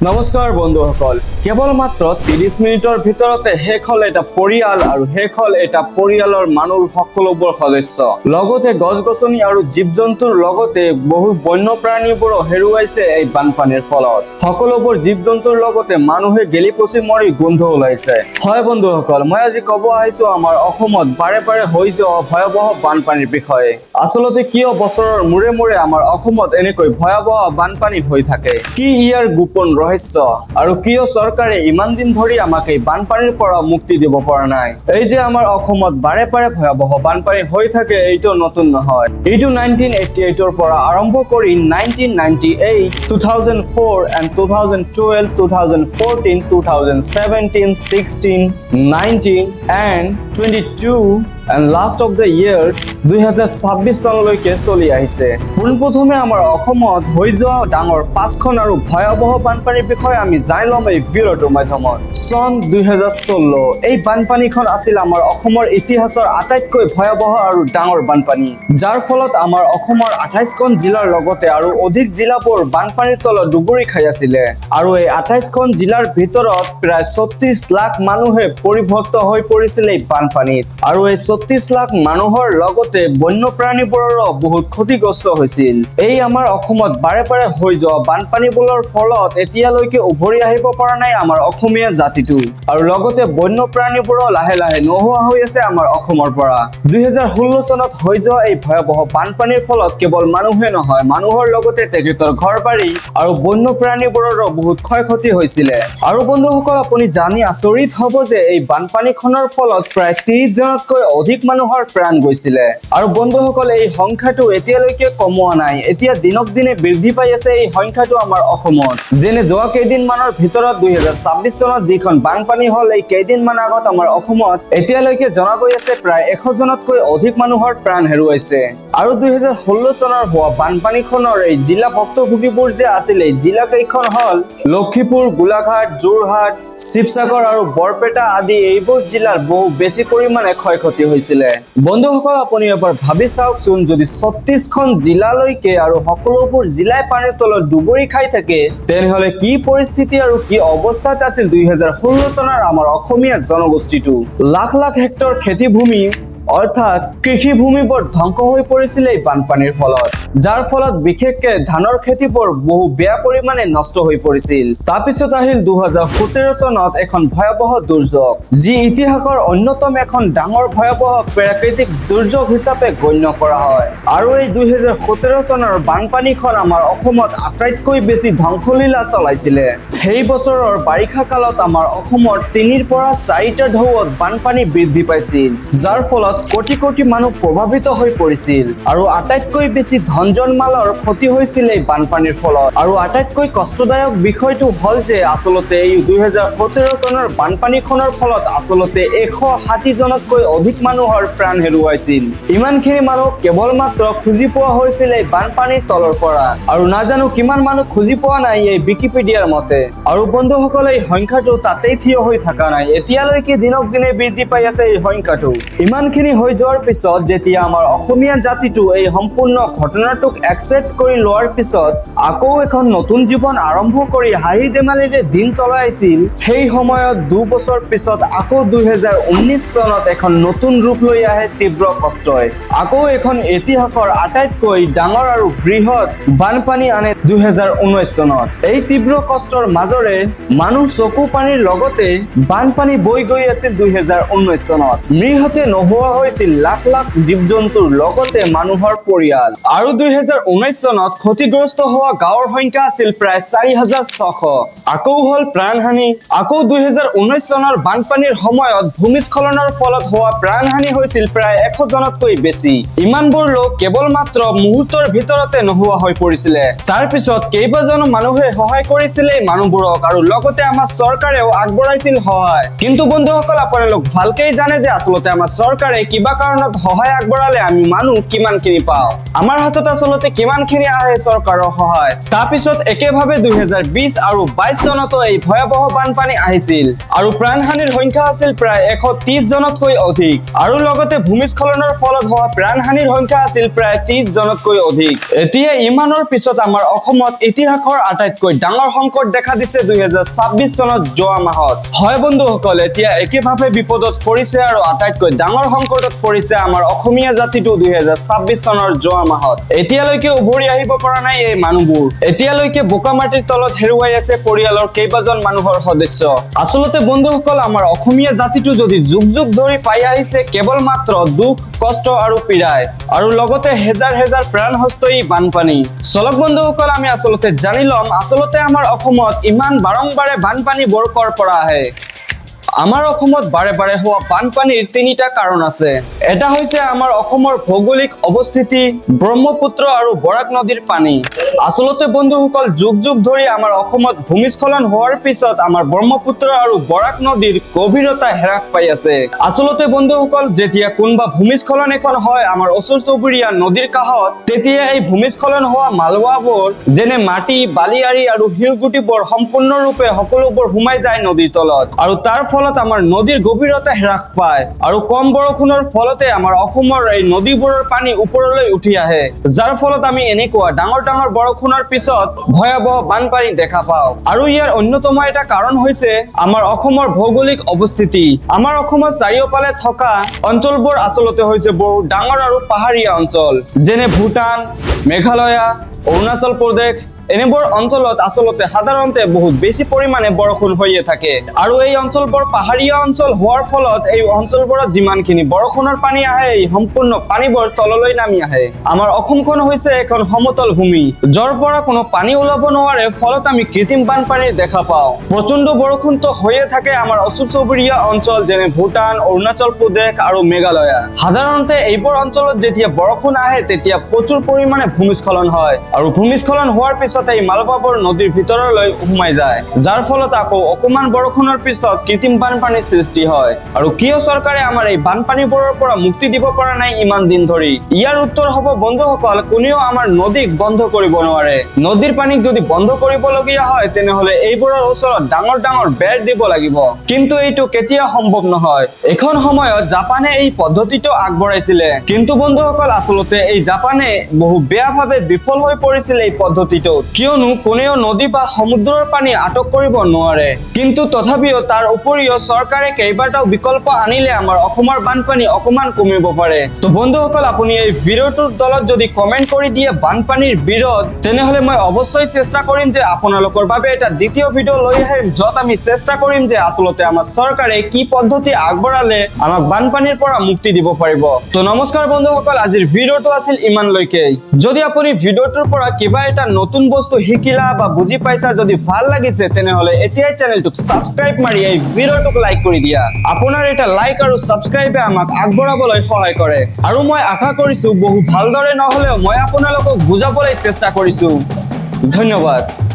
নমস্কাৰ বন্ধুসকল, কেৱলমাত্ৰ ৩০ মিনিটৰ ভিতৰতে শেষ হ'ল এটা পৰিয়াল আৰু শেষ হ'ল এটা পৰিয়ালৰ মানুহ সকলোবোৰ সদস্য। লগতে গছ-গছনি আৰু জীৱ-জন্তুৰ লগতে বহু বন্যপ্ৰাণীবোৰো হেৰুৱাইছে এই বানপানীৰ ফলত। সকলোবোৰ জীৱ-জন্তুৰ লগতে মানুহে গেলি পচি মৰি গোন্ধ ওলাইছে। হয় বন্ধুসকল, মই আজি ক'ব আহিছো আমাৰ অসমত বাৰে বাৰে হৈ যোৱা ভয়াৱহ বানপানীৰ বিষয়ে। আচলতে কিয় বছৰৰ মূৰে মূৰে আমাৰ অসমত এনেকৈ ভয়াৱহ বানপানী হৈ থাকে, কি ইয়াৰ গোপন ৰহস্য আৰু কিয় চৰকাৰে ইমান দিন ধৰি আমাক এই বানপানীৰ পৰা মুক্তি দিব পৰা নাই। এই যে আমাৰ অসমত বাৰে বাৰে ভয়াৱহ বানপানী হৈ থাকে, এইটো নতুন নহয়। এইটো 1988 পৰা আৰম্ভ কৰি 1998, 2004 and 2012, 2014, 2017, 16, 19 and 22 and last of the years 2026 চনলৈকে চলি আহিছে। পোনপ্ৰথমে আমাৰ অসমত হৈ যোৱা ডাঙৰ 5খন আৰু ভয়াৱহ বানপানীৰ বিষয়ে আমি জানি ল'ম এই ভিডিঅ'টোৰ মাধ্যমত। চন 2016 এই বানপানীখন আছিল আমাৰ অসমৰ ইতিহাসৰ আটাইতকৈ ভয়াৱহ আৰু ডাঙৰ বানপানী, যাৰ ফলত আমাৰ অসমৰ 28খন জিলাৰ লগতে আৰু অধিক জিলাবোৰ বানপানীৰ তলত ডুবুৰি খাই আছিলে। আৰু এই 28খন জিলাৰ ভিতৰত প্ৰায় 36 লাখ মানুহে পৰিভক্ত হৈ পৰিছিল এই বানপানীত। আৰু এই 36 লাখ মানুহৰ লগতে বন্যপ্ৰাণীবোৰৰো বহুত ক্ষতিগ্ৰস্ত হৈছিল। এই আমাৰ অসমত বাৰে বাৰে হৈ যোৱা বানপানীবোৰৰ ফলত এতিয়ালৈকে উভৰি আহিব পৰা নাই আমাৰ অসমীয়া জাতিটো, আৰু লগতে বন্যপ্ৰাণীবোৰো লাহে লাহে নোহোৱা হৈ আছে আমাৰ অসমৰ পৰা। 2016 চনত হৈ যোৱা এই ভয়াৱহ বানপানীৰ ফলত কেৱল মানুহে নহয়, মানুহৰ লগতে তেখেতৰ ঘৰ বাৰী আৰু বন্যপ্ৰাণীবোৰৰো বহুত ক্ষয় ক্ষতি হৈছিলে। আৰু বন্ধুসকল, আপুনি জানি আচৰিত হ'ব যে এই বানপানীখনৰ ফলত প্ৰায় 30 জনতকৈ অধিক মানুহৰ প্ৰাণ গৈছিলে। আৰু বন্ধুসকল, এই সংখ্যাটো এতিয়ালৈকে কমোৱা নাই, এতিয়া দিনক দিনে বৃদ্ধি পাই আছে এই সংখ্যাটো আমাৰ অসমত। যেনে যোৱা কেইদিনমানৰ ভিতৰত 2026 চনত যিখন বানপানী হ'ল, এই কেইদিনমান আগত আমাৰ অসমত এতিয়ালৈকে জনা গৈ আছে প্ৰায় 100 জনতকৈ অধিক মানুহৰ প্ৰাণ হেৰুৱাইছে। আৰু 2016 চনৰ হোৱা বানপানীখনৰ এই জিলা ভুক্তভোগীবোৰ যে আছিল, এই জিলা কেইখন হ'ল লখিমপুৰ, গোলাঘাট, যোৰহাট, শিৱসাগৰ আৰু বৰপেটা আদি এইবোৰ জিলাৰ বহু বেছি পৰিমাণে ক্ষয় ক্ষতি হৈছিলে। বন্ধুসকল, আপুনি এবাৰ ভাবি চাওকচোন, যদি 36খন জিলালৈকে আৰু সকলোবোৰ জিলাই পানীৰ তলত ডুবুৰি খাই থাকে, তেনেহলে কি পৰিস্থিতি আৰু কি অৱস্থাত আছিল 2016 চনৰ আমাৰ অসমীয়া জনগোষ্ঠীটো। লাখ লাখ হেক্টৰ খেতিভূমি অৰ্থাৎ কৃষিভূমিবোৰ ধ্বংস হৈ পৰিছিল এই বানপানীৰ ফলত, যাৰ ফলত বিশেষকে ধানৰ খেতিবোৰ বহু বেয়া পৰিমাণে নষ্ট হৈ পৰিছিল। তাৰপিছত আহিল 2017 চনত এখন ভয়াৱহ দুৰ্যোগ, যি ইতিহাসৰ অন্যতম এখন ডাঙৰ ভয়াৱহ প্ৰাকৃতিক দুৰ্যোগ হিচাপে গণ্য কৰা হয়। আৰু এই 2017 চনৰ বানপানীখন আমাৰ অসমত আটাইতকৈ বেছি ধ্বংসলীলা চলাইছিলে। সেই বছৰৰ বাৰিষা কালত আমাৰ অসমৰ 3ৰ পৰা 4টা ঢৌত বানপানী বৃদ্ধি পাইছিল, যাৰ ফলত কোটি কোটি মানুহ প্ৰভাৱিত হৈ পৰিছিল। আৰু আটাইতকৈ বেছি ধন জনমালৰ ক্ষতি হৈছিল এই বানপানীৰ ফলত। আৰু আটাইতকৈ কষ্টদায়ক বিষয়টো হ'ল যে আচলতে এই 2017 চনৰ বানপানীখনৰ ফলত আচলতে 160 জনতকৈ অধিক মানুহৰ প্ৰাণ হেৰুৱাইছিল। ইমানখিনি মানুহ কেৱল মাত্ৰ খুজি পোৱা হৈছিল এই বানপানীৰ তলৰ পৰা, আৰু নাজানো কিমান মানুহ খুজি পোৱা নাই এই উইকিপিডিয়াৰ মতে। আৰু বন্ধুসকল, এই সংখ্যাটো তাতেই থিয় হৈ থকা নাই, এতিয়ালৈকে দিনক দিনে বৃদ্ধি পাই আছে এই সংখ্যাটো। ইমানখিনি হৈ যোৱাৰ পিছত যেতিয়া আমাৰ অসমীয়া জাতিটো এই সম্পূৰ্ণ ঘটনাটোক একচেপ্ট কৰি লোৱাৰ পিছত আকৌ এখন নতুন জীৱন আৰম্ভ কৰি হাঁহি ধেমালিৰে দিন চলাই আছিল, সেই সময়ত 2 বছৰ পিছত আকৌ 2019 চনত এখন নতুন ৰূপ লৈ আহে তীব্ৰ কষ্টই। আকৌ এখন ইতিহাসৰ আটাইতকৈ ডাঙৰ আৰু বৃহৎ বানপানী আনে 2019 চনত। এই তীব্ৰ কষ্টৰ মাজৰে মানুহ চকু পানীৰ লগতে বানপানী বৈ গৈ আছিল 2019 চনত। মৃহতে নোহোৱা হৈছিল লাখ লাখ জীৱ-জন্তুৰ লগতে মানুহৰ পৰিয়াল। আৰু 2019 চনত ক্ষতিগ্ৰস্ত হোৱা গাঁৱৰ সংখ্যা আছিল প্ৰায় 4600। আকৌ হ'ল প্ৰাণহানি। আকৌ 2019 চনৰ বানপানীৰ সময়ত ভূমিস্খলনৰ ফলত হোৱা প্ৰাণহানি হৈছিল প্ৰায় 100 জনতকৈ বেছি। ইমানবোৰ লোক কেৱল মাত্ৰ মুহূৰ্তৰ ভিতৰতে নোহোৱা হৈ পৰিছিলে। তাৰ পিছত কেইবাজনো মানুহে সহায় কৰিছিল এই মানুহবোৰক, আৰু লগতে আমাৰ চৰকাৰেও আগবঢ়াইছিল সহায়। কিন্তু বন্ধুসকল, আপোনালোক ভালকৈ জানে যে আচলতে আমাৰ চৰকাৰে কিবা কাৰণত সহায় আগবঢ়ালে আমি মানুহ কিমানখিনি পাওঁ। আমাৰ হাতত আচলতে কিমানখিনি আহে চৰকাৰৰ সহায়। তাৰপিছত একেভাৱে 2020 আৰু 22 চনতো এই ভয়াৱহ বানপানী আহিছিল আৰু প্ৰাণহানিৰ সংখ্যা আছিল প্ৰায় 130 জনতকৈ অধিক আৰু লগতে ভূমিস্খলনৰ ফলত হোৱা প্ৰাণহানিৰ সংখ্যা আছিল প্ৰায় 30 জনতকৈ অধিক। এতিয়া ইমানৰ পিছত আমাৰ অসমত ইতিহাসৰ আটাইতকৈ ডাঙৰ সংকট দেখা দিছে 2026 চনত যোৱা মাহত। হয় বন্ধুসকল, এতিয়া একেভাৱে বিপদত পৰিছে আৰু আটাইতকৈ ডাঙৰ সংকটত পৰিছে আমাৰ অসমীয়া জাতিটো 2026 চনৰ যোৱা মাহত। এতিয়ালৈকে উভৰি আহিব পৰা নাই এই মানুহবোৰ। এতিয়ালৈকে বোকা মাটিৰ তলত হেৰুৱাই আছে পৰিয়ালৰ কেইবাজন মানুহৰ সদস্য। আচলতে বন্ধুসকল, আমাৰ অসমীয়া জাতিটো যদি যুগ যুগ ধৰি পাই আহিছে কেৱল মাত্ৰ দুখ, কষ্ট আৰু পীড়াই আৰু লগতে হেজাৰ হেজাৰ প্ৰাণ হস্তই বানপানী। চলক বন্ধুসকল, আমি আচলতে জানি লম আচলতে আমাৰ অসমত ইমান বাৰম্বাৰে বানপানী বৰ কৰ পৰা আহে। আমাৰ অসমত বাৰে বাৰে হোৱা বানপানীৰ তিনিটা কাৰণ আছে। এটা হৈছে আমাৰ অসমৰ ভৌগোলিক অৱস্থিতি, ব্ৰহ্মপুত্ৰ আৰু বৰাক নদীৰ পানী। আচলতে বন্ধুসকল, যুগ যুগ ধৰি আমাৰ অসমত ভূমিস্খলন হোৱাৰ পিছত আমাৰ ব্ৰহ্মপুত্ৰ আৰু বৰাক নদীৰ গভীৰতা হ্ৰাস পাই আছে। আচলতে বন্ধুসকল, যেতিয়া কোনোবা ভূমিস্খলন এখন হয় আমাৰ ওচৰ চুবুৰীয়া নদীৰ কাষত, তেতিয়া এই ভূমিস্খলন হোৱা মালৱাবোৰ যেনে মাটি, বালিয়াৰি আৰু শিলগুটিবোৰ সম্পূৰ্ণৰূপে সকলোবোৰ সোমাই যায় নদীৰ তলত আৰু তাৰ ফলত আমাৰ নদীৰ গভীৰতা হ্ৰাস পায় আৰু কম বৰষুণৰ ফলতে আমাৰ অসমৰ এই নদীবোৰৰ পানী ওপৰলৈ উঠি আহে, যাৰ ফলত আমি এনেকুৱা ডাঙৰ ডাঙৰ বৰষুণৰ পিছত ভয়াৱহ বানপানী দেখা পাওঁ। আৰু ইয়াৰ অন্যতম এটা কাৰণ হৈছে আমাৰ অসমৰ ভৌগোলিক অৱস্থিতি। আমাৰ অসমত চাৰিওফালে থকা অঞ্চলবোৰ আচলতে হৈছে বহু ডাঙৰ আৰু পাহাৰীয়া অঞ্চল, যেনে ভূটান, মেঘালয়, অৰুণাচল প্ৰদেশ। এনেবোৰ অঞ্চলত আচলতে সাধাৰণতে বহুত বেছি পৰিমাণে বৰষুণ হৈয়ে থাকে আৰু এই অঞ্চলবোৰ পাহাৰীয়া অঞ্চল হোৱাৰ ফলত এই অঞ্চলবোৰত যিমানখিনি বৰষুণৰ পানী আহে এই সম্পূৰ্ণ পানীবোৰ তললৈ নামি আহে। আমাৰ অসমখন হৈছে এখন সমতল ভূমি, য'ৰ পৰা কোনো পানী ওলাব নোৱাৰে, ফলত আমি কৃত্ৰিম বানপানী দেখা পাওঁ। প্ৰচণ্ড বৰষুণটো হৈয়ে থাকে আমাৰ ওচৰ চুবুৰীয়া অঞ্চল যেনে ভূটান, অৰুণাচল প্ৰদেশ আৰু মেঘালয়। সাধাৰণতে এইবোৰ অঞ্চলত যেতিয়া বৰষুণ আহে তেতিয়া প্ৰচুৰ পৰিমাণে ভূমিস্খলন হয় আৰু ভূমিস্খলন হোৱাৰ পিছত এই মালৱাবোৰ নদীৰ ভিতৰলৈ সোমাই যায়, যাৰ ফলত আকৌ অকমান বৰষুণৰ পিছত কৃত্ৰিম বানপানীৰ সৃষ্টি হয়। আৰু কিয় চৰকাৰে আমাৰ এই বানপানীবোৰৰ পৰা মুক্তি দিব পৰা নাই ইমান দিন ধৰি? ইয়াৰ উত্তৰ হ'ব বন্ধুসকল, কোনেও আমাৰ নদীক বন্ধ কৰিব নোৱাৰে। নদীৰ পানীক যদি বন্ধ কৰিবলগীয়া হয় তেনেহলে এইবোৰৰ ওচৰত ডাঙৰ ডাঙৰ বেৰ দিব লাগিব, কিন্তু এইটো কেতিয়া সম্ভৱ নহয়। এখন সময়ত জাপানে এই পদ্ধতিটো আগবঢ়াইছিলে, কিন্তু বন্ধুসকল আচলতে এই জাপানে বহু বেয়াভাৱে বিফল হৈ পৰিছিল এই পদ্ধতিটোত, কিয়নো কোনেও নদী বা সমুদ্ৰৰ পানী আটক কৰিব নোৱাৰে। কিন্তু তথাপিও তাৰ উপৰিও চৰকাৰে কেইবাটাও বিকল্প আনিলে আমাৰ অসমৰ বানপানী অকমান কমিব পাৰে। তো বন্ধুসকল, আপুনি এই ভিডিঅ'টোৰ তলত যদি কমেন্ট কৰি দিয়ে বানপানীৰ বিৰোধ, তেনেহলে মই অৱশ্যই চেষ্টা কৰিম যে আপোনালোকৰ বাবে এটা দ্বিতীয় ভিডিঅ' লৈ আহিম, য'ত আমি চেষ্টা কৰিম যে আচলতে আমাৰ চৰকাৰে কি পদ্ধতি আগবঢ়ালে আমাক বানপানীৰ পৰা মুক্তি দিব পাৰিব। তো নমস্কাৰ বন্ধুসকল, আজিৰ ভিডিঅ'টো আছিল ইমানলৈকে। যদি আপুনি ভিডিঅ'টোৰ পৰা কিবা এটা নতুন বস্তু শিকিলা বা বুজি পাইছা, যদি ভাল লাগিছে তেনেহলে এতিয়াই চেনেলটোক সাবস্ক্ৰাইব মাৰি এই ভিডিঅ'টোক লাইক কৰি দিয়া। আপোনাৰ এটা লাইক আৰু সাবস্ক্ৰাইবে আমাক আগবঢ়াবলৈ সহায় কৰে আৰু মই আশা কৰিছো বহু ভালদৰে নহলেও মই আপোনালোকক বুজাবলৈ চেষ্টা কৰিছো। ধন্যবাদ।